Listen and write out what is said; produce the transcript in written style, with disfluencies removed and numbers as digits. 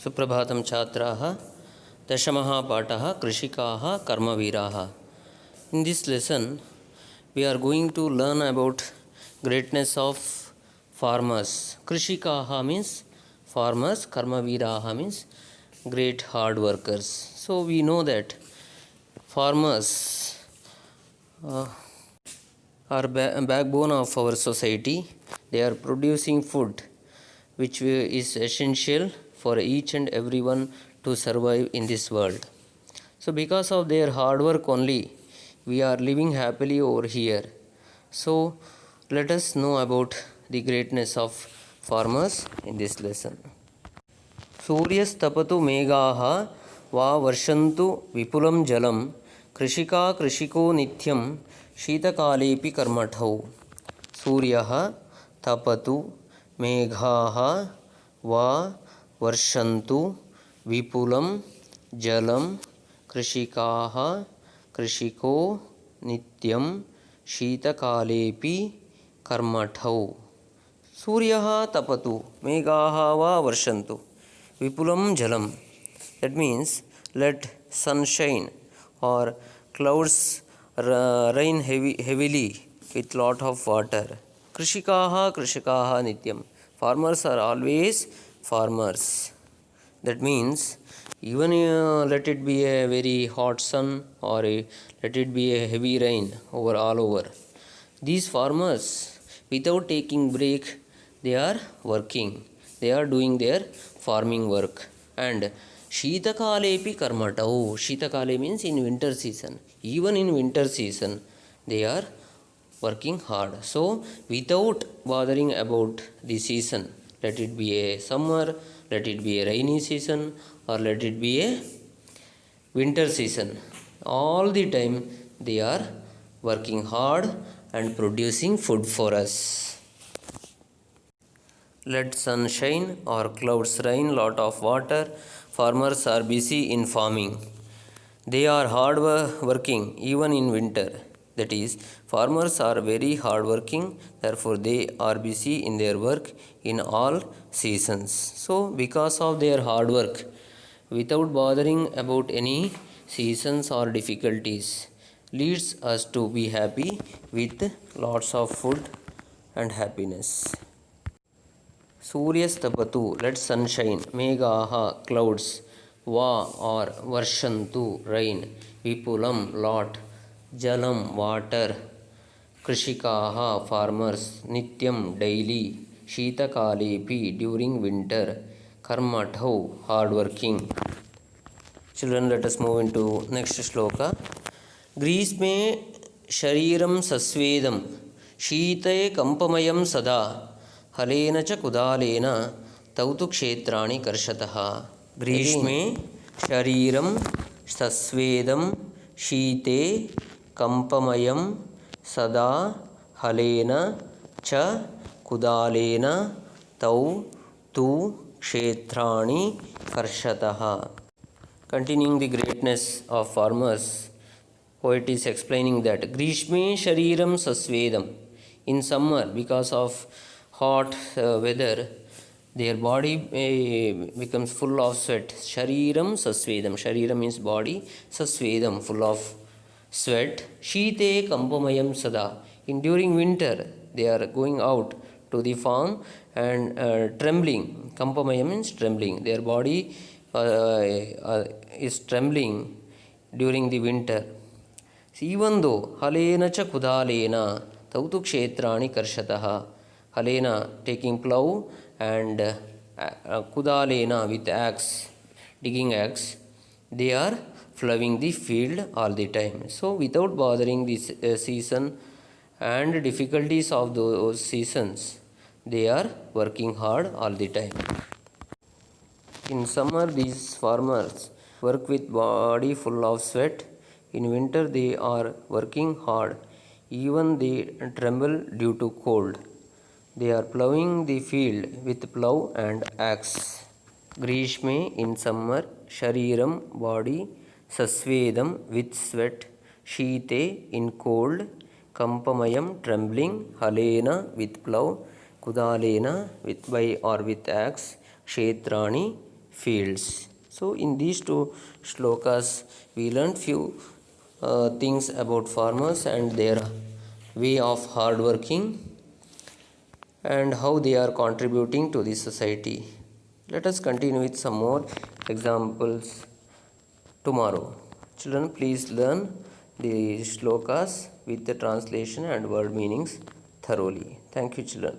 सुप्रभातं छात्राः। दशमः पाठः कृषिकाः कर्मवीराः. In this lesson we are going to learn about greatness of farmers. Krishikaah means farmers, Karmaveeraah means great hard workers. So we know that farmers are backbone of our society. They are producing food which is essential for each and everyone to survive in this world. So because of their hard work only we are living happily over here. So let us know about the greatness of farmers in this lesson. सूर्यस्तपतु मेघाः वा वर्षन्तु विपुलं जलं कृषिका कृषिको नित्यं शीतकालेऽपि कर्मठौ. सूर्यः तपतु मेघाः वा वर्षन्तु विपुलं जलं कृषिकाः कृषिको नित्यं शीतकालेऽपि कर्मठौ. सूर्यः तपतु मेघाः वा वर्षन्तु विपुलं jalam. That means let sunshine or clouds rain heavily with lot of water. Krishikaah nityam. Farmers are always farmers. That means even let it be a very hot sun or let it be a heavy rain all over. These farmers without taking break they are working. They are doing their farming work. And Sheetakalepi karmatau. Sheetakale means in winter season. Even in winter season they are working hard. So without bothering about the season, let it be a summer, let it be a rainy season, or let it be a winter season, all the time they are working hard and producing food for us. Let sun shine or clouds rain lot of water. Farmers are busy in farming. They are hard working even in winter. That is, farmers are very hard working. Therefore, they are busy in their work in all seasons. So, because of their hard work, without bothering about any seasons or difficulties, leads us to be happy with lots of food and happiness. Suryastapatu, let sunshine, Meghaha, clouds, Va or Varshantu, rain, Vipulam, lot, Jalam, water, Krishikaha, farmers, Nityam, daily, Sheetakalepi, during winter, Karmatau, hard working. Children, let us move into next shloka. Grishme shariram sasvedam, Sheetaye kampamayam sada, हलेन च कुदालेन तौतु क्षेत्राणि कर्षतः. ग्रीष्मे शरीरं सस्वेदं शीते कंपमयं सदा हलेन च कुदालेन तौ तु क्षेत्राणि कर्षतः. Continuing the greatness of farmers, poet is explaining that Grishme shariram sasvedam. In summer, because of hot weather, their body becomes full of sweat. Shariram sasvedam. Shariram means body. Sasvedam, full of sweat. Sheete kampamayam sada. In during winter, they are going out to the farm and trembling. Kampamayam means trembling. Their body is trembling during the winter. Even though halena cha kudalena tautu kshetrani karshataha. Halena taking plow and Kudalena with axe, digging axe, they are ploughing the field all the time. So without bothering the season and difficulties of those seasons, they are working hard all the time. In summer, these farmers work with body full of sweat. In winter, they are working hard. Even they tremble due to cold. They are ploughing the field with plough and axe. Grishme in summer, shariram body, sasvedam with sweat, sheete in cold, kampamayam trembling, halena with plough, kudalena with by or with axe, kshetrani fields. So in these two shlokas we learned few things about farmers and their way of hard working and how they are contributing to the society. Let us continue with some more examples tomorrow. Children, please learn the shlokas with the translation and word meanings thoroughly. Thank you, children.